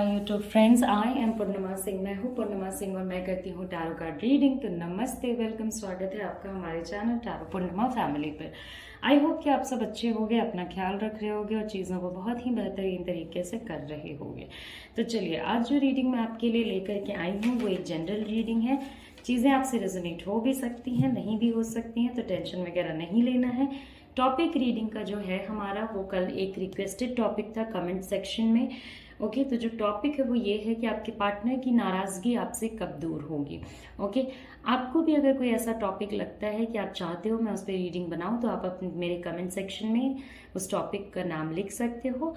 My YouTube friends, I am Purnima Singh. मैं हूँ पूर्णिमा सिंह और मैं करती हूँ टैरो कार्ड रीडिंग। तो नमस्ते, वेलकम, स्वागत है आपका हमारे चैनल टैरो पूर्णिमा फैमिली पर। आई होप कि आप सब अच्छे होंगे, अपना ख्याल रख रहे होंगे और चीज़ों को बहुत ही बेहतरीन तरीके से कर रहे होंगे। तो चलिए, आज जो रीडिंग मैं आपके लिए लेकर के आई हूँ वो एक जनरल रीडिंग है। चीज़ें आपसे रेजोनेट हो भी सकती हैं, नहीं भी हो सकती हैं, तो टेंशन वगैरह नहीं लेना है। टॉपिक रीडिंग का जो है हमारा, वो कल एक रिक्वेस्टेड टॉपिक था कमेंट सेक्शन में। ओके, तो जो टॉपिक है वो ये है कि आपके पार्टनर की नाराज़गी आपसे कब दूर होगी। ओके, आपको भी अगर कोई ऐसा टॉपिक लगता है कि आप चाहते हो मैं उस पर रीडिंग बनाऊं, तो आप अपने मेरे कमेंट सेक्शन में उस टॉपिक का नाम लिख सकते हो।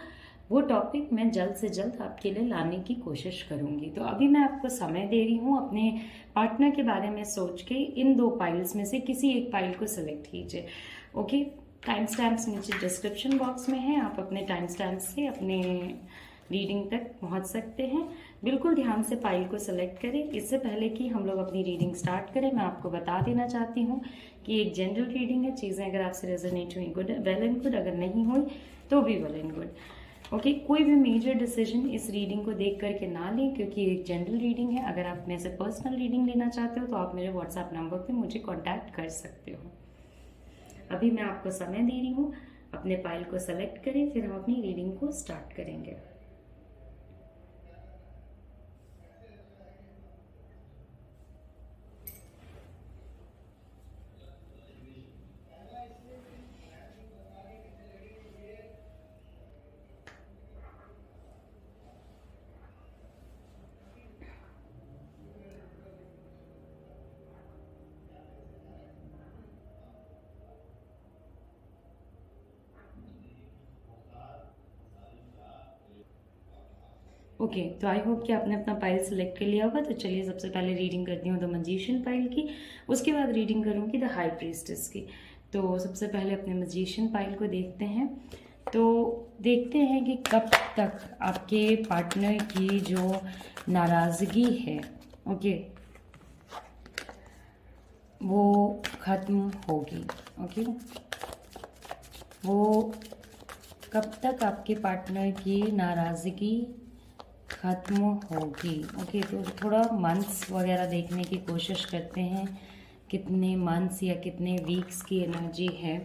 वो टॉपिक मैं जल्द से जल्द आपके लिए लाने की कोशिश करूंगी। तो अभी मैं आपको समय दे रही हूँ अपने पार्टनर के बारे में सोच के। इन दो फाइल्स में से किसी एक फाइल को सिलेक्ट कीजिए। ओके, टाइम स्टैम्प्स नीचे डिस्क्रिप्शन बॉक्स में है, आप अपने टाइम स्टैम्प्स से अपने रीडिंग तक पहुंच सकते हैं। बिल्कुल ध्यान से फाइल को सिलेक्ट करें। इससे पहले कि हम लोग अपनी रीडिंग स्टार्ट करें, मैं आपको बता देना चाहती हूँ कि एक जनरल रीडिंग है। चीज़ें अगर आपसे रेजोनेट हुई गुड, वेल एंड गुड, अगर नहीं हुई तो भी वेल एंड गुड। ओके, कोई भी मेजर डिसीजन इस रीडिंग को देख करके ना लें, क्योंकि एक जनरल रीडिंग है। अगर आप मेरे से पर्सनल रीडिंग लेना चाहते हो तो आप मेरे व्हाट्सएप नंबर पे मुझे कांटेक्ट कर सकते हो। अभी मैं आपको समय दे रही हूँ, अपने फाइल को सेलेक्ट करें, फिर हम अपनी रीडिंग को स्टार्ट करेंगे। ओके, तो आई होप कि आपने अपना फाइल सेलेक्ट कर लिया होगा। तो चलिए, सबसे पहले रीडिंग करती हूँ द मैजिशियन फाइल की, उसके बाद रीडिंग करूँगी द हाई प्रीस्टेस की। तो सबसे पहले अपने मैजिशियन फाइल को देखते हैं। तो देखते हैं कि कब तक आपके पार्टनर की जो नाराज़गी है, ओके, वो ख़त्म होगी। ओके, वो कब तक आपके पार्टनर की नाराज़गी ख़त्म होगी। ओके, तो थोड़ा मंथ्स वगैरह देखने की कोशिश करते हैं, कितने मंथ्स या कितने वीक्स की एनर्जी है।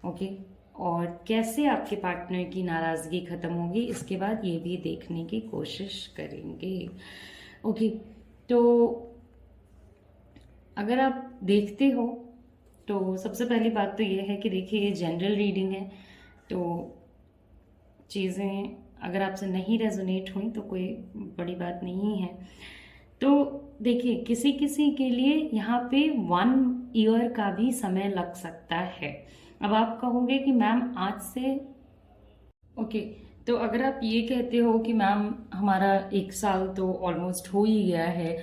ओके, और कैसे आपके पार्टनर की नाराज़गी ख़त्म होगी, इसके बाद ये भी देखने की कोशिश करेंगे। ओके, तो अगर आप देखते हो तो सबसे पहली बात तो ये है कि देखिए, ये जनरल रीडिंग है, तो चीज़ें अगर आपसे नहीं रेजोनेट हुई तो कोई बड़ी बात नहीं है। तो देखिए, किसी किसी के लिए यहाँ पे 1 ईयर का भी समय लग सकता है। अब आप कहोगे कि मैम आज से, ओके, तो अगर आप ये कहते हो कि मैम हमारा 1 साल तो ऑलमोस्ट हो ही गया है,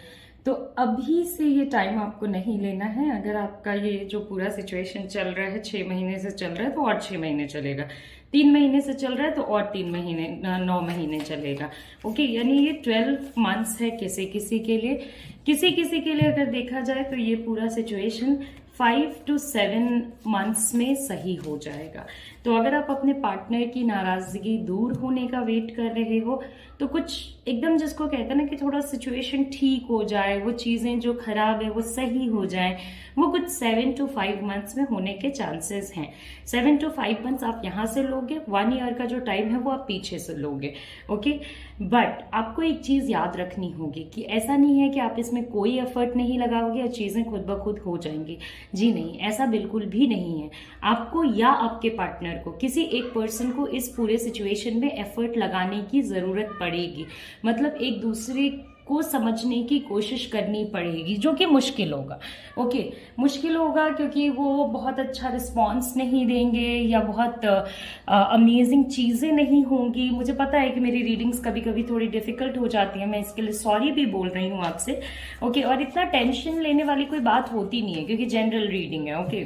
तो अभी से ये टाइम आपको नहीं लेना है। अगर आपका ये जो पूरा सिचुएशन चल रहा है 6 महीने से चल रहा है तो और 6 महीने चलेगा, 3 महीने से चल रहा है तो और 3 महीने, 9 महीने चलेगा। ओके, यानी ये 12 मंथ्स है किसी किसी के लिए। किसी किसी के लिए अगर देखा जाए तो ये पूरा सिचुएशन 5 to 7 मंथ्स में सही हो जाएगा। तो अगर आप अपने पार्टनर की नाराज़गी दूर होने का वेट कर रहे हो, तो कुछ एकदम, जिसको कहते हैं ना कि थोड़ा सिचुएशन ठीक हो जाए, वो चीज़ें जो खराब है वो सही हो जाए, वो कुछ 7 to 5 मंथ्स में होने के चांसेस हैं। 7 to 5 मंथ्स आप यहाँ से लोगे, 1 ईयर का जो टाइम है वो आप पीछे से लोगे। ओके, बट आपको एक चीज़ याद रखनी होगी कि ऐसा नहीं है कि आप इसमें कोई एफर्ट नहीं लगाओगे और चीज़ें खुद ब खुद हो जाएंगी। जी नहीं, ऐसा बिल्कुल भी नहीं है। आपको या आपके पार्टनर को, किसी एक पर्सन को इस पूरे सिचुएशन में एफर्ट लगाने की ज़रूरत पड़ेगी। मतलब एक दूसरे को समझने की कोशिश करनी पड़ेगी, जो कि मुश्किल होगा। ओके, मुश्किल होगा क्योंकि वो बहुत अच्छा रिस्पॉन्स नहीं देंगे या बहुत अमेजिंग चीज़ें नहीं होंगी। मुझे पता है कि मेरी रीडिंग्स कभी कभी थोड़ी डिफिकल्ट हो जाती है, मैं इसके लिए सॉरी भी बोल रही हूँ आपसे। ओके, और इतना टेंशन लेने वाली कोई बात होती नहीं है क्योंकि जनरल रीडिंग है। ओके,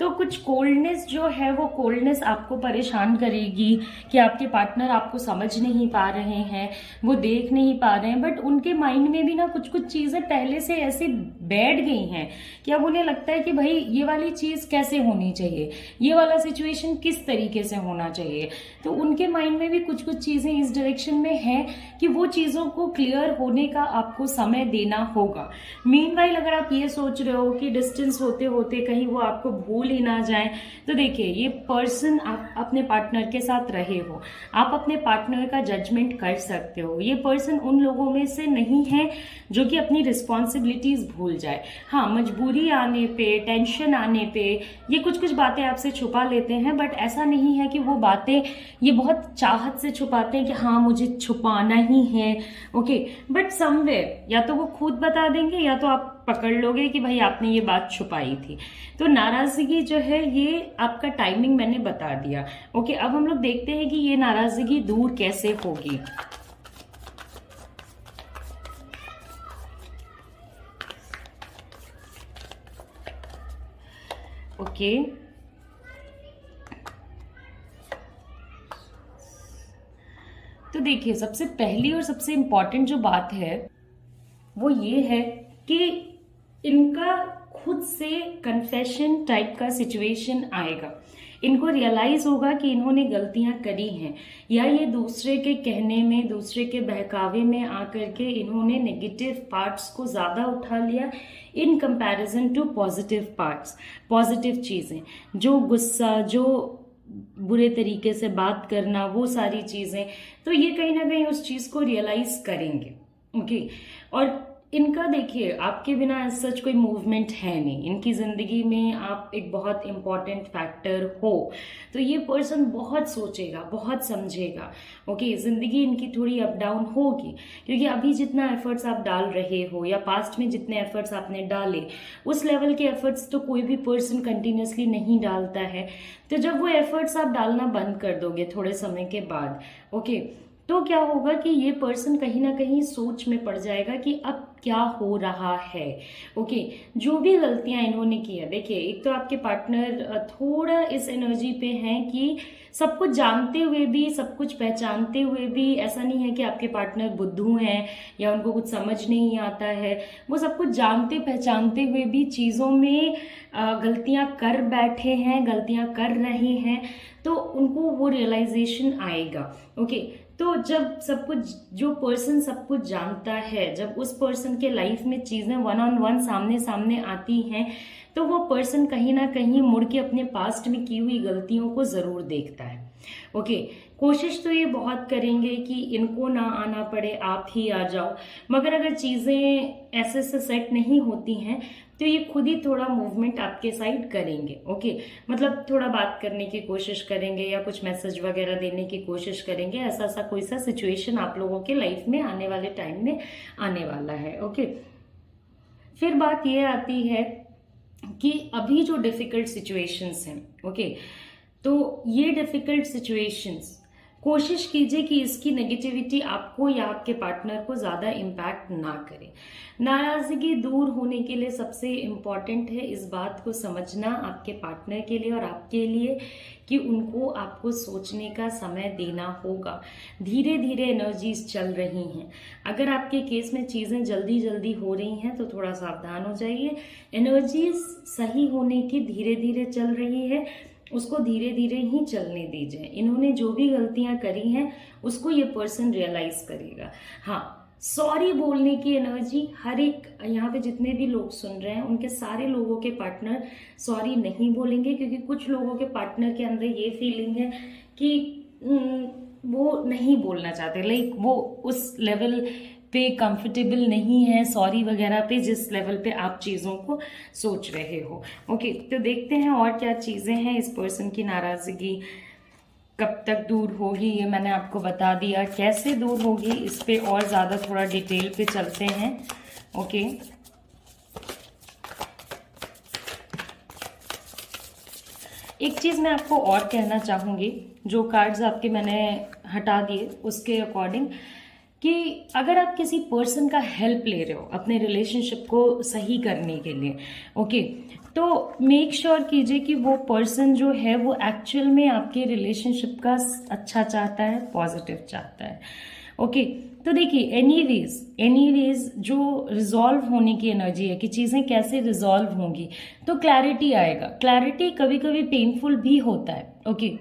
तो कुछ कोल्डनेस जो है, वो कोल्डनेस आपको परेशान करेगी कि आपके पार्टनर आपको समझ नहीं पा रहे हैं, वो देख नहीं पा रहे हैं, बट उनके माइंड में भी ना कुछ कुछ चीज़ें पहले से ऐसी बैठ गई हैं कि अब उन्हें लगता है कि भाई ये वाली चीज कैसे होनी चाहिए, ये वाला सिचुएशन किस तरीके से होना चाहिए। तो उनके माइंड में भी कुछ कुछ चीजें इस डायरेक्शन में है कि वो चीजों को क्लियर होने का आपको समय देना होगा। मीनवाइल अगर आप ये सोच रहे हो कि डिस्टेंस होते होते कहीं वो आपको भूल ही ना जाए, तो देखिए ये पर्सन, आप अपने पार्टनर के साथ रहे हो, आप अपने पार्टनर का जजमेंट कर सकते हो। ये पर्सन उन लोगों में से नहीं है जो कि अपनी रिस्पॉन्सिबिलिटीज भूल जाए। हाँ, मजबूरी आने पे, टेंशन आने पे ये कुछ कुछ बातें आपसे छुपा लेते हैं, बट ऐसा नहीं है कि वो बातें ये बहुत चाहत से छुपाते हैं कि हाँ मुझे छुपाना ही है। ओके, बट समवेयर या तो वो खुद बता देंगे या तो आप पकड़ लोगे कि भाई आपने ये बात छुपाई थी। तो नाराजगी जो है ये आपका टाइमिंग मैंने बता दिया। ओके, अब हम लोग देखते हैं कि ये नाराजगी दूर कैसे होगी। ओके, तो देखिए सबसे पहली और सबसे इंपॉर्टेंट जो बात है वो ये है कि इनका खुद से कन्फेशन टाइप का सिचुएशन आएगा। इनको रियलाइज होगा कि इन्होंने गलतियां करी हैं, या ये दूसरे के कहने में, दूसरे के बहकावे में आकर के इन्होंने नेगेटिव पार्ट्स को ज्यादा उठा लिया in comparison to positive parts. Positive चीजें, जो गुस्सा, जो बुरे तरीके से बात करना, वो सारी चीजें, तो ये कहीं ना कहीं उस चीज को रियलाइज करेंगे। ओके, और इनका देखिए आपके बिना सच कोई मूवमेंट है नहीं। इनकी जिंदगी में आप एक बहुत इंपॉर्टेंट फैक्टर हो, तो ये पर्सन बहुत सोचेगा, बहुत समझेगा। ओके, जिंदगी इनकी थोड़ी अप डाउन होगी, क्योंकि अभी जितना एफर्ट्स आप डाल रहे हो या पास्ट में जितने एफर्ट्स आपने डाले, उस लेवल के एफर्ट्स तो कोई भी पर्सन कंटिन्यूसली नहीं डालता है। तो जब वो एफर्ट्स आप डालना बंद कर दोगे थोड़े समय के बाद, ओके, तो क्या होगा कि ये पर्सन कहीं ना कहीं सोच में पड़ जाएगा कि अब क्या हो रहा है। ओके, जो भी गलतियां इन्होंने की है, देखिए एक तो आपके पार्टनर थोड़ा इस एनर्जी पे हैं कि सब कुछ जानते हुए भी, सब कुछ पहचानते हुए भी, ऐसा नहीं है कि आपके पार्टनर बुद्धू हैं या उनको कुछ समझ नहीं आता है। वो सब कुछ जानते पहचानते हुए भी चीजों में गलतियां कर बैठे हैं, गलतियां कर रहे हैं, तो उनको वो रियलाइजेशन आएगा। ओके, तो जब सब कुछ, जो पर्सन सब कुछ जानता है, जब उस पर्सन के लाइफ में चीजें वन ऑन वन सामने सामने आती हैं, तो वो पर्सन कहीं ना कहीं मुड़ के अपने पास्ट में की हुई गलतियों को जरूर देखता है। ओके, कोशिश तो ये बहुत करेंगे कि इनको ना आना पड़े, आप ही आ जाओ, मगर अगर चीजें ऐसे से सेट नहीं होती हैं तो ये खुद ही थोड़ा मूवमेंट आपके साइड करेंगे। ओके, मतलब थोड़ा बात करने की कोशिश करेंगे या कुछ मैसेज वगैरह देने की कोशिश करेंगे। ऐसा सा कोई सा सिचुएशन आप लोगों के लाइफ में आने वाले टाइम में आने वाला है। ओके, फिर बात ये आती है कि अभी जो डिफिकल्ट सिचुएशंस हैं, ओके, तो ये डिफिकल्ट सिचुएशंस कोशिश कीजिए कि इसकी नेगेटिविटी आपको या आपके पार्टनर को ज्यादा इम्पैक्ट ना करे। नाराजगी दूर होने के लिए सबसे इम्पॉर्टेंट है इस बात को समझना आपके पार्टनर के लिए और आपके लिए कि उनको आपको सोचने का समय देना होगा। धीरे धीरे एनर्जीज चल रही हैं। अगर आपके केस में चीजें जल्दी जल्दी हो रही हैं तो थोड़ा सावधान हो जाइए। एनर्जीज सही होने की धीरे धीरे चल रही है, उसको धीरे धीरे ही चलने दीजिए। इन्होंने जो भी गलतियां करी हैं उसको ये पर्सन रियलाइज करेगा। हाँ, सॉरी बोलने की एनर्जी हर एक, यहाँ पे जितने भी लोग सुन रहे हैं उनके सारे लोगों के पार्टनर सॉरी नहीं बोलेंगे, क्योंकि कुछ लोगों के पार्टनर के अंदर ये फीलिंग है कि वो नहीं बोलना चाहते, लाइक वो उस लेवल पे कंफर्टेबल नहीं है सॉरी वगैरह पे, जिस लेवल पे आप चीज़ों को सोच रहे हो। ओके, तो देखते हैं और क्या चीज़ें हैं। इस पर्सन की नाराज़गी कब तक दूर होगी ये मैंने आपको बता दिया। कैसे दूर होगी इस पे और ज़्यादा थोड़ा डिटेल पे चलते हैं। ओके, एक चीज़ मैं आपको और कहना चाहूँगी, जो कार्ड्स आपके मैंने हटा दिए उसके अकॉर्डिंग, कि अगर आप किसी पर्सन का हेल्प ले रहे हो अपने रिलेशनशिप को सही करने के लिए, ओके, तो मेक श्योर कीजिए कि वो पर्सन जो है वो एक्चुअल में आपके रिलेशनशिप का अच्छा चाहता है, पॉजिटिव चाहता है। ओके, तो देखिए एनीवेज जो रिजॉल्व होने की एनर्जी है कि चीज़ें कैसे रिजॉल्व होंगी, तो क्लैरिटी आएगा। क्लैरिटी कभी कभी पेनफुल भी होता है, ओके।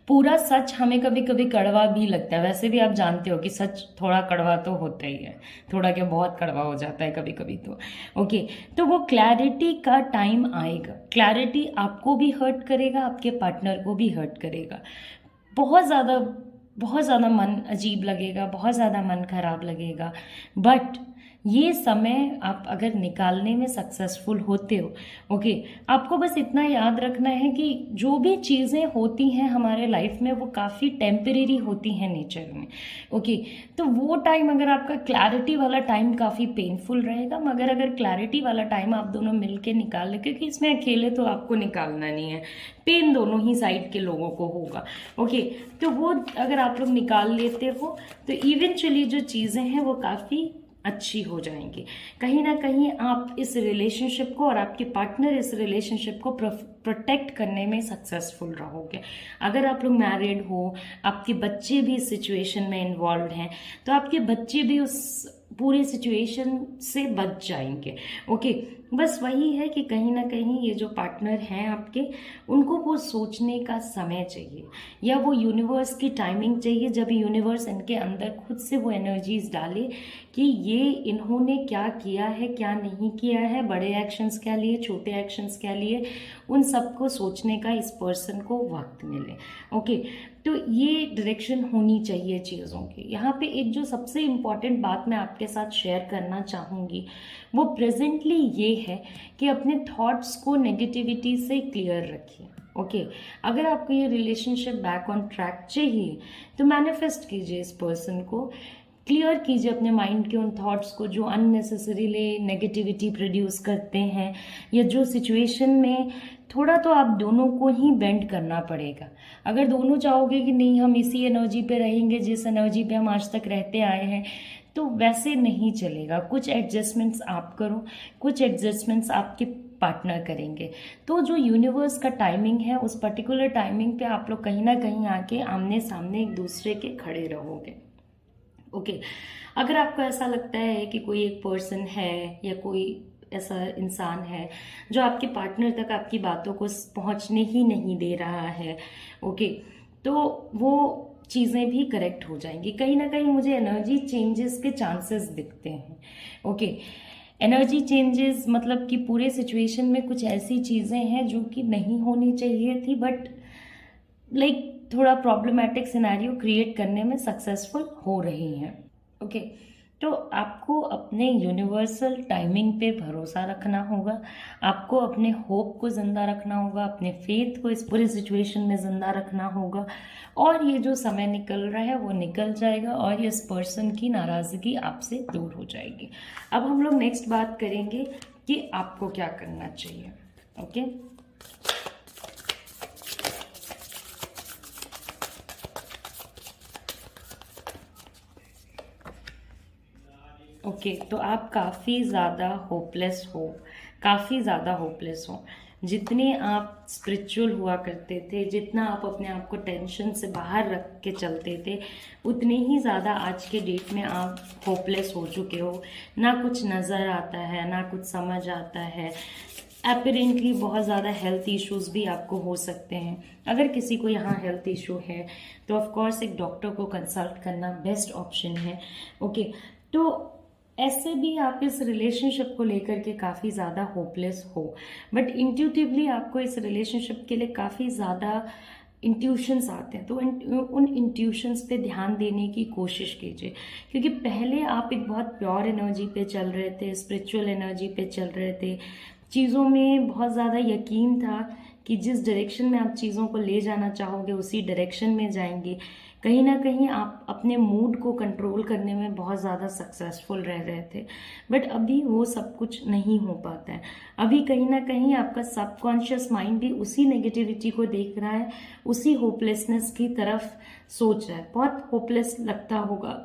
पूरा सच हमें कभी कभी कड़वा भी लगता है, वैसे भी आप जानते हो कि सच थोड़ा कड़वा तो होता ही है, थोड़ा क्या बहुत कड़वा हो जाता है कभी कभी तो, ओके। तो वो क्लैरिटी का टाइम आएगा। क्लैरिटी आपको भी हर्ट करेगा, आपके पार्टनर को भी हर्ट करेगा। बहुत ज़्यादा मन अजीब लगेगा, बहुत ज़्यादा मन खराब लगेगा, बट ये समय आप अगर निकालने में सक्सेसफुल होते हो, ओके, आपको बस इतना याद रखना है कि जो भी चीज़ें होती हैं हमारे लाइफ में वो काफ़ी टेम्परेरी होती हैं नेचर में, ओके। तो वो टाइम अगर आपका क्लैरिटी वाला टाइम काफ़ी पेनफुल रहेगा, मगर अगर क्लैरिटी वाला टाइम आप दोनों मिल के निकाल ले, क्योंकि इसमें अकेले तो आपको निकालना नहीं है, पेन दोनों ही साइड के लोगों को होगा, ओके। तो वो अगर आप लोग निकाल लेते हो तो इवेंचुअली जो चीज़ें हैं वो काफ़ी अच्छी हो जाएंगी। कहीं ना कहीं आप इस रिलेशनशिप को और आपके पार्टनर इस रिलेशनशिप को प्रोटेक्ट करने में सक्सेसफुल रहोगे। अगर आप लोग मैरिड हो, आपके बच्चे भी इस सिचुएशन में इन्वॉल्व हैं, तो आपके बच्चे भी उस पूरी सिचुएशन से बच जाएंगे, ओके। बस वही है कि कहीं ना कहीं ये जो पार्टनर हैं आपके, उनको वो सोचने का समय चाहिए, या वो यूनिवर्स की टाइमिंग चाहिए, जब यूनिवर्स इनके अंदर खुद से वो एनर्जीज डाले कि ये इन्होंने क्या किया है, क्या नहीं किया है, बड़े एक्शंस क्या लिए, छोटे एक्शंस क्या लिए, उन सबको सोचने का इस पर्सन को वक्त मिले, ओके। तो ये डायरेक्शन होनी चाहिए चीज़ों की। यहाँ पे एक जो सबसे इम्पॉर्टेंट बात मैं आपके साथ शेयर करना चाहूँगी वो प्रेजेंटली ये है कि अपने थॉट्स को नेगेटिविटी से क्लियर रखिए, ओके। अगर आपको ये रिलेशनशिप बैक ऑन ट्रैक चाहिए तो मैनिफेस्ट कीजिए, इस पर्सन को क्लियर कीजिए अपने माइंड के उन थॉट्स को जो अननेसेसरीली नेगेटिविटी प्रोड्यूस करते हैं, या जो सिचुएशन में थोड़ा तो आप दोनों को ही बेंड करना पड़ेगा। अगर दोनों चाहोगे कि नहीं हम इसी एनर्जी पे रहेंगे जिस एनर्जी पे हम आज तक रहते आए हैं, तो वैसे नहीं चलेगा। कुछ एडजस्टमेंट्स आप करो, कुछ एडजस्टमेंट्स आपके पार्टनर करेंगे। तो जो यूनिवर्स का टाइमिंग है, उस पर्टिकुलर टाइमिंग पे आप लोग कहीं ना कहीं आके आमने सामने एक दूसरे के खड़े रहोगे, ओके। अगर आपको ऐसा लगता है कि कोई एक पर्सन है या कोई ऐसा इंसान है जो आपके पार्टनर तक आपकी बातों को पहुंचने ही नहीं दे रहा है, ओके, तो वो चीज़ें भी करेक्ट हो जाएंगी। कहीं ना कहीं मुझे एनर्जी चेंजेस के चांसेस दिखते हैं, ओके। एनर्जी चेंजेस मतलब कि पूरे सिचुएशन में कुछ ऐसी चीज़ें हैं जो कि नहीं होनी चाहिए थी, बट लाइक थोड़ा प्रॉब्लमैटिक सिनेरियो क्रिएट करने में सक्सेसफुल हो रही हैं, ओके। तो आपको अपने यूनिवर्सल टाइमिंग पे भरोसा रखना होगा, आपको अपने होप को ज़िंदा रखना होगा, अपने फेथ को इस पूरी सिचुएशन में ज़िंदा रखना होगा, और ये जो समय निकल रहा है वो निकल जाएगा और इस पर्सन की नाराज़गी आपसे दूर हो जाएगी। अब हम लोग नेक्स्ट बात करेंगे कि आपको क्या करना चाहिए, ओके। ओके, तो आप काफ़ी ज़्यादा होपलेस हो। जितने आप स्पिरिचुअल हुआ करते थे, जितना आप अपने आप को टेंशन से बाहर रख के चलते थे, उतने ही ज़्यादा आज के डेट में आप होपलेस हो चुके हो। ना कुछ नज़र आता है, ना कुछ समझ आता है। एपरेंटली बहुत ज़्यादा हेल्थ इश्यूज भी आपको हो सकते हैं। अगर किसी को यहाँ हेल्थ इशू है तो ऑफ कोर्स एक डॉक्टर को कंसल्ट करना बेस्ट ऑप्शन है, ओके। तो ऐसे भी आप इस रिलेशनशिप को लेकर के काफ़ी ज़्यादा होपलेस हो, बट इंट्यूटिवली आपको इस रिलेशनशिप के लिए काफ़ी ज़्यादा इंट्यूशंस आते हैं। तो उन इंट्यूशंस पे ध्यान देने की कोशिश कीजिए, क्योंकि पहले आप एक बहुत प्योर एनर्जी पे चल रहे थे, स्पिरिचुअल एनर्जी पे चल रहे थे, चीज़ों में बहुत ज़्यादा यकीन था कि जिस डायरेक्शन में आप चीज़ों को ले जाना चाहोगे उसी डायरेक्शन में जाएंगे। कहीं ना कहीं आप अपने मूड को कंट्रोल करने में बहुत ज़्यादा सक्सेसफुल रह रहे थे, बट अभी वो सब कुछ नहीं हो पाता है। अभी कहीं ना कहीं आपका सबकॉन्शियस माइंड भी उसी नेगेटिविटी को देख रहा है, उसी होपलेसनेस की तरफ सोच रहा है। बहुत होपलेस लगता होगा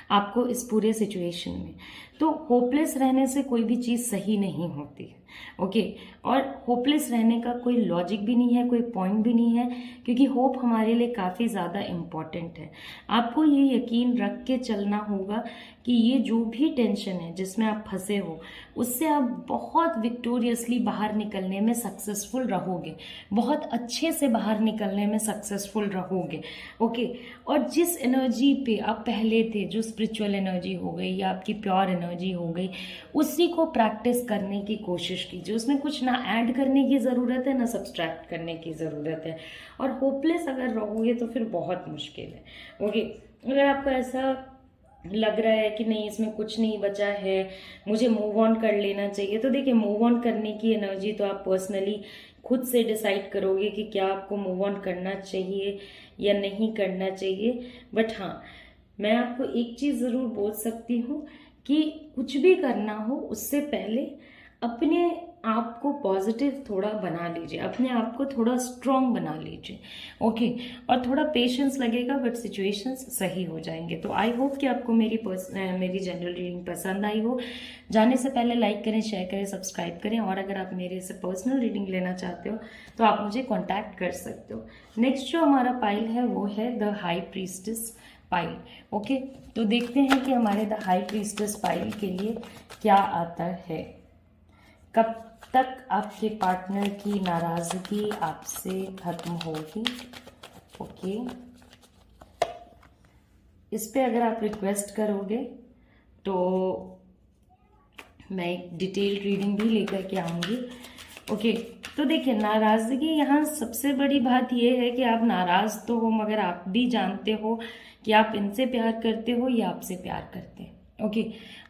आपको इस पूरे सिचुएशन में। तो होपलेस रहने से कोई भी चीज़ सही नहीं होती है, ओके। और होपलेस रहने का कोई लॉजिक भी नहीं है, कोई पॉइंट भी नहीं है, क्योंकि होप हमारे लिए काफ़ी ज़्यादा इम्पॉर्टेंट है। आपको ये यकीन रख के चलना होगा कि ये जो भी टेंशन है जिसमें आप फंसे हो, उससे आप बहुत विक्टोरियसली बाहर निकलने में सक्सेसफुल रहोगे, बहुत अच्छे से बाहर निकलने में सक्सेसफुल रहोगे। ओके। और जिस एनर्जी पे आप पहले थे, जो स्पिरिचुअल एनर्जी हो गई या आपकी प्योर एनर्जी हो गई, उसी को प्रैक्टिस करने की कोशिश कीजिए। उसमें कुछ ना ऐड करने की ज़रूरत है, ना सब्सट्रैक्ट करने की ज़रूरत है। और होपलेस अगर रहोगे तो फिर बहुत मुश्किल है। ओके। अगर आपको ऐसा लग रहा है कि नहीं, इसमें कुछ नहीं बचा है, मुझे मूव ऑन कर लेना चाहिए, तो देखिए, मूव ऑन करने की एनर्जी तो आप पर्सनली खुद से डिसाइड करोगे कि क्या आपको मूव ऑन करना चाहिए या नहीं करना चाहिए। बट हाँ, मैं आपको एक चीज़ ज़रूर बोल सकती हूँ कि कुछ भी करना हो उससे पहले अपने आप को पॉजिटिव थोड़ा बना लीजिए, अपने आप को थोड़ा स्ट्रॉन्ग बना लीजिए। ओके। और थोड़ा पेशेंस लगेगा, बट सिचुएशंस सही हो जाएंगे। तो आई होप कि आपको मेरी जनरल रीडिंग पसंद आई हो। जाने से पहले लाइक करें, शेयर करें, सब्सक्राइब करें। और अगर आप मेरे से पर्सनल रीडिंग लेना चाहते हो तो आप मुझे कॉन्टैक्ट कर सकते हो। नेक्स्ट जो हमारा पाइल है वो है the high priestess pile. Okay. तो देखते हैं कि हमारे द हाई प्रीस्टेस पाइल के लिए क्या आता है। कब तक आपके पार्टनर की नाराजगी आपसे खत्म होगी? ओके। इस पे अगर आप रिक्वेस्ट करोगे तो मैं एक डिटेल रीडिंग भी लेकर के आऊँगी। ओके। तो देखिए, नाराज़गी, यहाँ सबसे बड़ी बात यह है कि आप नाराज़ तो हो, मगर आप भी जानते हो कि आप इनसे प्यार करते हो या आपसे प्यार करते हैं। ओके।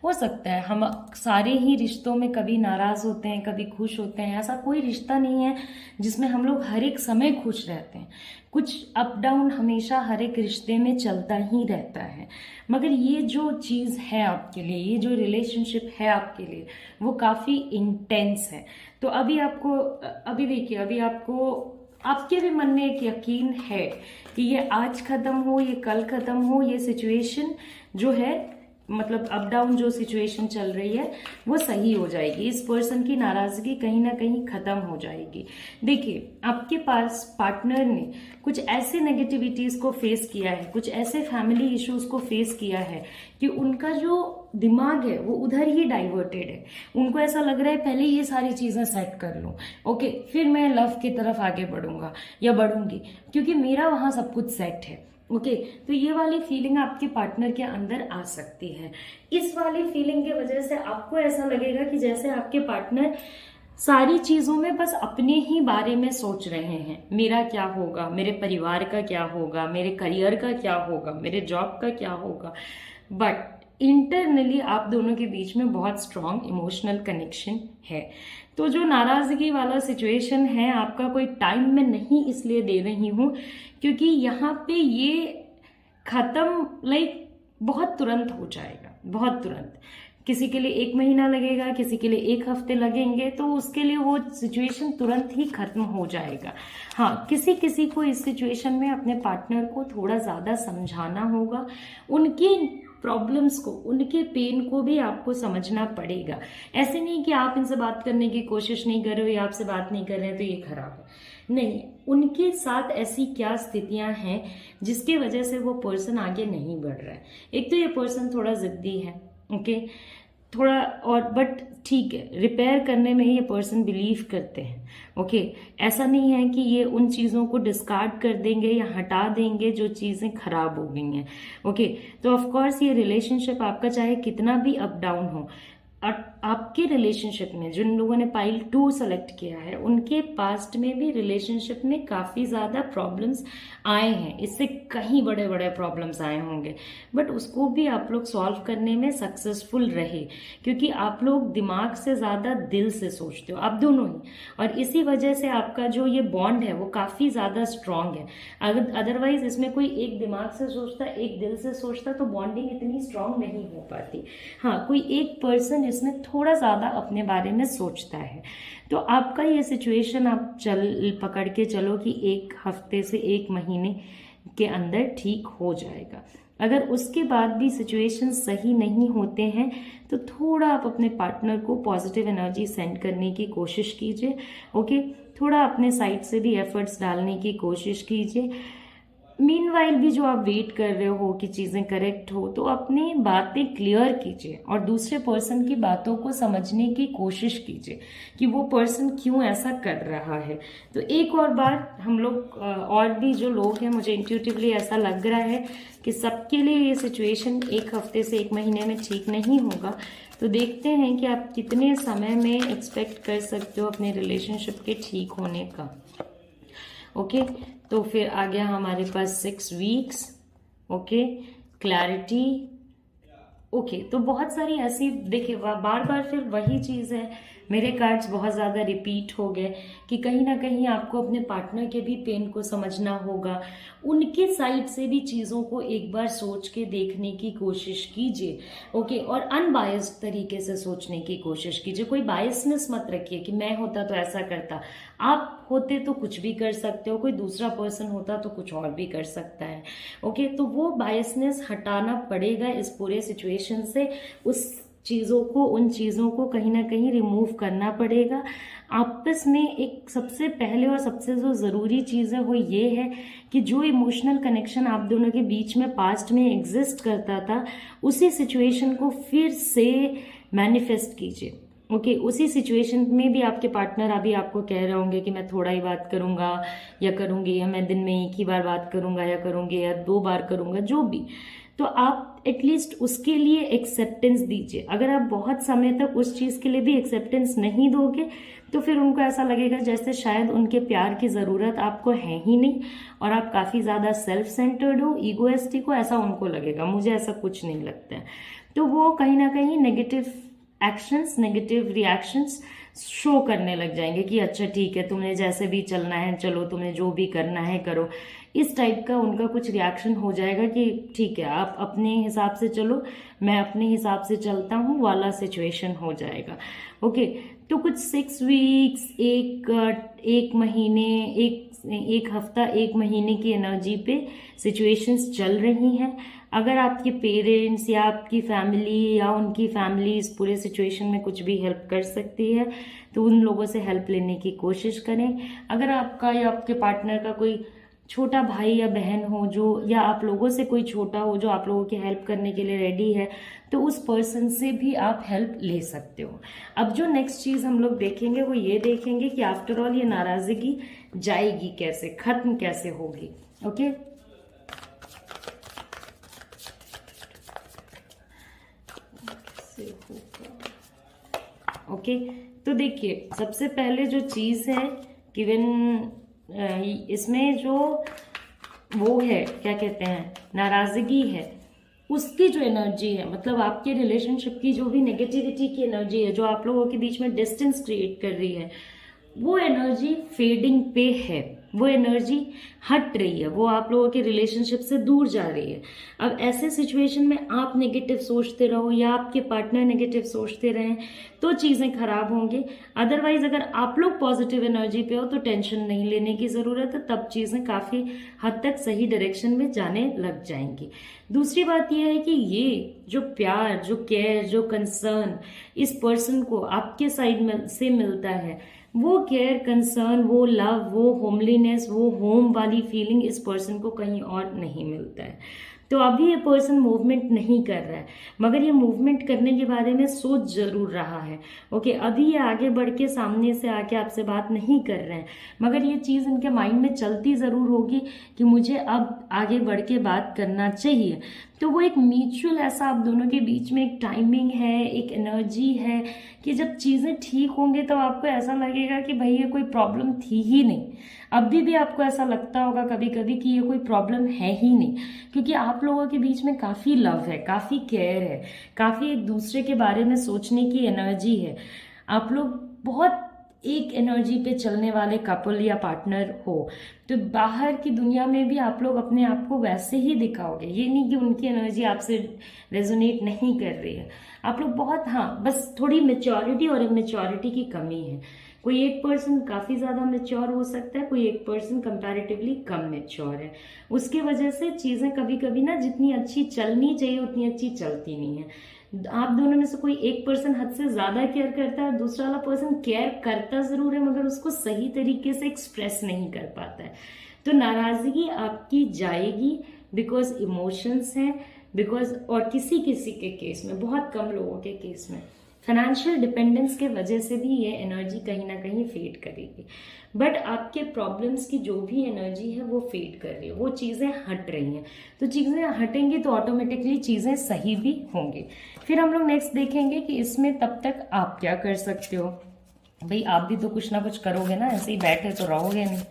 हो सकता है हम सारे ही रिश्तों में कभी नाराज़ होते हैं, कभी खुश होते हैं। ऐसा कोई रिश्ता नहीं है जिसमें हम लोग हर एक समय खुश रहते हैं। कुछ अप डाउन हमेशा हर एक रिश्ते में चलता ही रहता है। मगर ये जो चीज़ है आपके लिए, ये जो रिलेशनशिप है आपके लिए, वो काफ़ी इंटेंस है। तो अभी देखिए, अभी आपको आपके भी मन में एक यकीन है कि ये आज ख़त्म हो, ये कल ख़त्म हो, ये सिचुएशन जो है, मतलब अप डाउन जो सिचुएशन चल रही है, वो सही हो जाएगी। इस पर्सन की नाराज़गी कहीं ना कहीं ख़त्म हो जाएगी। देखिए, आपके पास पार्टनर ने कुछ ऐसे नेगेटिविटीज़ को फेस किया है, कुछ ऐसे फैमिली इश्यूज को फेस किया है कि उनका जो दिमाग है वो उधर ही डाइवर्टेड है। उनको ऐसा लग रहा है पहले ये सारी चीज़ें सेट कर लूँ, ओके, फिर मैं लव की तरफ आगे बढ़ूंगा या बढ़ूंगी, क्योंकि मेरा वहाँ सब कुछ सेट है। ओके। तो ये वाली फीलिंग आपके पार्टनर के अंदर आ सकती है। इस वाली फीलिंग की वजह से आपको ऐसा लगेगा कि जैसे आपके पार्टनर सारी चीज़ों में बस अपने ही बारे में सोच रहे हैं। मेरा क्या होगा, मेरे परिवार का क्या होगा, मेरे करियर का क्या होगा, मेरे जॉब का क्या होगा। बट इंटरनली आप दोनों के बीच में बहुत स्ट्रॉन्ग इमोशनल कनेक्शन है। तो जो नाराज़गी वाला सिचुएशन है, आपका कोई टाइम में नहीं इसलिए दे रही हूँ क्योंकि यहाँ पे ये ख़त्म बहुत तुरंत हो जाएगा, बहुत तुरंत। किसी के लिए 1 महीना लगेगा, किसी के लिए 1 हफ्ते लगेंगे, तो उसके लिए वो सिचुएशन तुरंत ही खत्म हो जाएगा। हाँ, किसी किसी को इस सिचुएशन में अपने पार्टनर को थोड़ा ज़्यादा समझाना होगा, उनकी प्रॉब्लम्स को, उनके पेन को भी आपको समझना पड़ेगा। ऐसे नहीं कि आप इनसे बात करने की कोशिश नहीं कर रहे हो या आपसे बात नहीं कर रहे हैं तो ये खराब है, नहीं। उनके साथ ऐसी क्या स्थितियां हैं जिसकी वजह से वो पर्सन आगे नहीं बढ़ रहा है। एक तो ये पर्सन थोड़ा जिद्दी है, ओके, थोड़ा, और बट ठीक है, रिपेयर करने में ही ये पर्सन बिलीव करते हैं। ओके। ऐसा नहीं है कि ये उन चीज़ों को डिस्कार्ड कर देंगे या हटा देंगे जो चीज़ें खराब हो गई हैं। ओके। तो ऑफ कोर्स ये रिलेशनशिप आपका चाहे कितना भी अप डाउन हो, आपके रिलेशनशिप में जिन लोगों ने पाइल 2 सेलेक्ट किया है, उनके पास्ट में भी रिलेशनशिप में काफ़ी ज़्यादा प्रॉब्लम्स आए हैं, इससे कहीं बड़े बड़े प्रॉब्लम्स आए होंगे, बट उसको भी आप लोग सॉल्व करने में सक्सेसफुल रहे, क्योंकि आप लोग दिमाग से ज़्यादा दिल से सोचते हो, आप दोनों ही। और इसी वजह से आपका जो ये बॉन्ड है वो काफ़ी ज़्यादा स्ट्रांग है। अगर अदरवाइज इसमें कोई एक दिमाग से सोचता, एक दिल से सोचता, तो बॉन्डिंग इतनी स्ट्रांग नहीं हो पाती। हाँ, कोई एक पर्सन इसमें थोड़ा ज़्यादा अपने बारे में सोचता है। तो आपका ये सिचुएशन आप पकड़ के चलो कि 1 हफ्ते से 1 महीने के अंदर ठीक हो जाएगा। अगर उसके बाद भी सिचुएशन सही नहीं होते हैं तो थोड़ा आप अपने पार्टनर को पॉजिटिव एनर्जी सेंड करने की कोशिश कीजिए। ओके, थोड़ा अपने साइड से भी एफर्ट्स डालने की कोशिश कीजिए। मीनवाइल भी जो आप वेट कर रहे हो कि चीज़ें करेक्ट हो, तो अपनी बातें क्लियर कीजिए और दूसरे पर्सन की बातों को समझने की कोशिश कीजिए कि वो पर्सन क्यों ऐसा कर रहा है। तो एक और बार हम लोग और भी जो लोग हैं, मुझे इंट्यूटिवली ऐसा लग रहा है कि सबके लिए ये सिचुएशन 1 हफ्ते से 1 महीने में ठीक नहीं होगा। तो देखते हैं कि आप कितने समय में एक्सपेक्ट कर सकते हो अपने रिलेशनशिप के ठीक होने का। ओके, तो फिर आ गया हमारे पास 6 वीक्स। Okay, clarity. ओके, तो बहुत सारी ऐसी, देखिए बार बार फिर वही चीज़ है, मेरे कार्ड्स बहुत ज़्यादा रिपीट हो गए कि कहीं ना कहीं आपको अपने पार्टनर के भी पेन को समझना होगा, उनके साइड से भी चीज़ों को एक बार सोच के देखने की कोशिश कीजिए। ओके, और अनबायस्ड तरीके से सोचने की कोशिश कीजिए। कोई बायसनेस मत रखिए कि मैं होता तो ऐसा करता, आप होते तो कुछ भी कर सकते हो, कोई दूसरा पर्सन होता तो कुछ और भी कर सकता है। ओके, तो वो बायसनेस हटाना पड़ेगा इस पूरे सिचुएशन से, उन चीज़ों को कहीं ना कहीं रिमूव करना पड़ेगा। आपस में एक सबसे पहले और सबसे जो ज़रूरी चीज़ है वो ये है कि जो इमोशनल कनेक्शन आप दोनों के बीच में पास्ट में एग्जिस्ट करता था, उसी सिचुएशन को फिर से मैनिफेस्ट कीजिए। ओके, उसी सिचुएशन में भी आपके पार्टनर अभी आपको कह रहे होंगे कि मैं थोड़ा ही बात करूंगा या करूंगी, या मैं दिन में 1 ही बार बात करूंगा या करूंगी, या 2 बार करूंगा, जो भी। तो आप एटलीस्ट उसके लिए एक्सेप्टेंस दीजिए। अगर आप बहुत समय तक उस चीज़ के लिए भी एक्सेप्टेंस नहीं दोगे तो फिर उनको ऐसा लगेगा जैसे शायद उनके प्यार की ज़रूरत आपको है ही नहीं और आप काफ़ी ज़्यादा सेल्फ सेंटर्ड हो, ईगोइस्टिक हो, ऐसा उनको लगेगा। मुझे ऐसा कुछ नहीं लगता है। तो वो कहीं ना कहीं negative actions, negative reactions show करने लग जाएंगे कि अच्छा ठीक है, तुमने जैसे भी चलना है चलो, तुम्हें जो भी करना है करो। इस टाइप का उनका कुछ रिएक्शन हो जाएगा कि ठीक है, आप अपने हिसाब से चलो, मैं अपने हिसाब से चलता हूँ वाला सिचुएशन हो जाएगा। ओके, तो कुछ 6 वीक्स, एक महीने, एक हफ्ता, 1 महीने की एनर्जी पे सिचुएशंस चल रही हैं। अगर आपके पेरेंट्स या आपकी फैमिली या उनकी फैमिली इस पूरे सिचुएशन में कुछ भी हेल्प कर सकती है तो उन लोगों से हेल्प लेने की कोशिश करें। अगर आपका या आपके पार्टनर का कोई छोटा भाई या बहन हो जो, या आप लोगों से कोई छोटा हो जो आप लोगों की हेल्प करने के लिए रेडी है, तो उस पर्सन से भी आप हेल्प ले सकते हो। अब जो नेक्स्ट चीज़ हम लोग देखेंगे वो ये देखेंगे कि आफ्टर ऑल ये नाराज़गी जाएगी कैसे, खत्म कैसे होगी। ओके, ओके, तो देखिए सबसे पहले जो चीज़ है कि इसमें जो वो है, क्या कहते हैं, नाराज़गी है, उसकी जो एनर्जी है, मतलब आपके रिलेशनशिप की जो भी नेगेटिविटी की एनर्जी है जो आप लोगों के बीच में डिस्टेंस क्रिएट कर रही है, वो एनर्जी फेडिंग पे है, वो एनर्जी हट रही है, वो आप लोगों के रिलेशनशिप से दूर जा रही है। अब ऐसे सिचुएशन में आप नेगेटिव सोचते रहो या आपके पार्टनर नेगेटिव सोचते रहें तो चीज़ें खराब होंगी। अदरवाइज अगर आप लोग पॉजिटिव एनर्जी पे हो तो टेंशन नहीं लेने की ज़रूरत है, तब चीज़ें काफ़ी हद तक सही डायरेक्शन में जाने लग जाएंगी। दूसरी बात यह है कि ये जो प्यार, जो केयर, जो कंसर्न इस पर्सन को आपके साइड से मिलता है, वो केयर, कंसर्न, वो लव, वो होमलीनेस, वो होम वाली फीलिंग इस पर्सन को कहीं और नहीं मिलता है। तो अभी ये पर्सन मूवमेंट नहीं कर रहा है, मगर ये मूवमेंट करने के बारे में सोच जरूर रहा है। ओके, अभी ये आगे बढ़ के सामने से आके आपसे बात नहीं कर रहे हैं, मगर ये चीज़ इनके माइंड में चलती ज़रूर होगी कि मुझे अब आगे बढ़ के बात करना चाहिए। तो वो एक म्यूचुअल ऐसा आप दोनों के बीच में एक टाइमिंग है, एक एनर्जी है कि जब चीज़ें ठीक होंगे तो आपको ऐसा लगेगा कि भाई ये कोई प्रॉब्लम थी ही नहीं। अभी भी आपको ऐसा लगता होगा कभी कभी कि ये कोई प्रॉब्लम है ही नहीं, क्योंकि आप लोगों के बीच में काफ़ी लव है, काफ़ी केयर है, काफ़ी एक दूसरे के बारे में सोचने की एनर्जी है। आप लोग बहुत एक एनर्जी पे चलने वाले कपल या पार्टनर हो, तो बाहर की दुनिया में भी आप लोग अपने आप को वैसे ही दिखाओगे। ये नहीं कि उनकी एनर्जी आपसे रेजोनेट नहीं कर रही है। आप लोग बहुत, हाँ, बस थोड़ी मेच्योरिटी और इमेच्योरिटी की कमी है कोई एक पर्सन काफ़ी ज़्यादा मैच्योर हो सकता है, कोई एक पर्सन कंपैरेटिवली कम मैच्योर है। उसकी वजह से चीज़ें कभी कभी ना जितनी अच्छी चलनी चाहिए उतनी अच्छी चलती नहीं है। आप दोनों में से कोई एक पर्सन हद से ज़्यादा केयर करता है, दूसरा वाला पर्सन केयर करता ज़रूर है मगर उसको सही तरीके से एक्सप्रेस नहीं कर पाता है। तो नाराज़गी आपकी जाएगी बिकॉज इमोशंस हैं, बिकॉज और किसी किसी के केस में, बहुत कम लोगों के केस में फाइनेंशियल डिपेंडेंस के वजह से भी ये एनर्जी कहीं ना कहीं फेड करेगी। बट आपके प्रॉब्लम्स की जो भी एनर्जी है वो फेड कर रही है, वो चीज़ें हट रही हैं। तो चीज़ें हटेंगी तो ऑटोमेटिकली चीज़ें सही भी होंगी। फिर हम लोग नेक्स्ट देखेंगे कि इसमें तब तक आप क्या कर सकते हो। भाई आप भी तो कुछ ना कुछ करोगे ना, ऐसे ही बैठे तो रहोगे नहीं।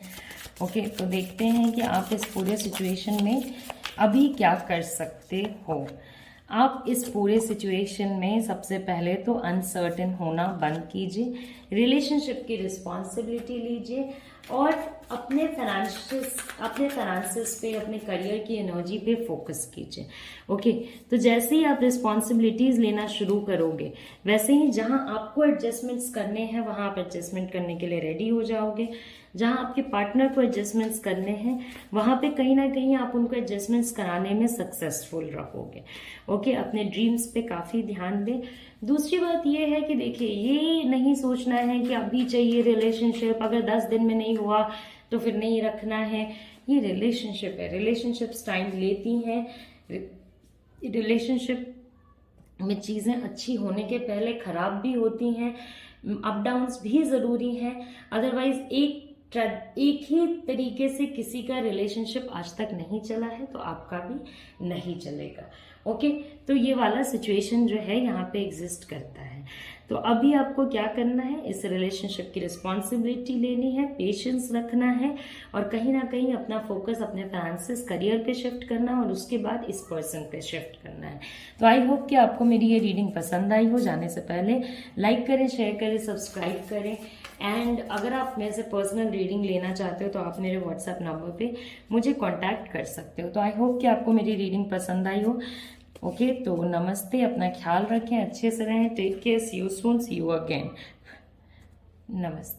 ओके, तो देखते हैं कि आप इस पूरे सिचुएशन में अभी क्या कर सकते हो। आप इस पूरे सिचुएशन में सबसे पहले तो अनसर्टेन होना बंद कीजिए, रिलेशनशिप की रिस्पॉन्सिबिलिटी लीजिए और अपने फाइनेंसेस पे, अपने करियर की एनर्जी पे फोकस कीजिए। ओके, तो जैसे ही आप रिस्पॉन्सिबिलिटीज लेना शुरू करोगे वैसे ही जहां आपको एडजस्टमेंट्स करने हैं वहां आप एडजस्टमेंट करने के लिए रेडी हो जाओगे। जहां आपके पार्टनर को एडजस्टमेंट्स करने हैं वहां पे कहीं ना कहीं आप उनको एडजस्टमेंट्स कराने में सक्सेसफुल रहोगे। ओके, अपने ड्रीम्स पे काफ़ी ध्यान दें। दूसरी बात यह है कि देखिए, ये नहीं सोचना है कि अभी चाहिए रिलेशनशिप, अगर 10 दिन में नहीं हुआ तो फिर नहीं रखना है। ये रिलेशनशिप है, रिलेशनशिप्स टाइम लेती हैं। रिलेशनशिप में चीज़ें अच्छी होने के पहले खराब भी होती हैं, अप डाउन्स भी ज़रूरी हैं। अदरवाइज एक ही तरीके से किसी का रिलेशनशिप आज तक नहीं चला है तो आपका भी नहीं चलेगा। ओके, तो ये वाला सिचुएशन जो है यहाँ पे एग्जिस्ट करता है। तो अभी आपको क्या करना है, इस रिलेशनशिप की रिस्पॉन्सिबिलिटी लेनी है, पेशेंस रखना है और कहीं ना कहीं अपना फोकस अपने फाइनेंसेस, करियर पे शिफ्ट करना है और उसके बाद इस पर्सन पे शिफ्ट करना है। तो आई होप कि आपको मेरी ये रीडिंग पसंद आई हो। जाने से पहले लाइक करें, शेयर करें, सब्सक्राइब करें एंड अगर आप मेरे से पर्सनल रीडिंग लेना चाहते हो तो आप मेरे व्हाट्सएप नंबर पे मुझे कांटेक्ट कर सकते हो। तो आई होप कि आपको मेरी रीडिंग पसंद आई हो। ओके, तो नमस्ते, अपना ख्याल रखें, अच्छे से रहें, take care, see you soon, see you again, नमस्ते।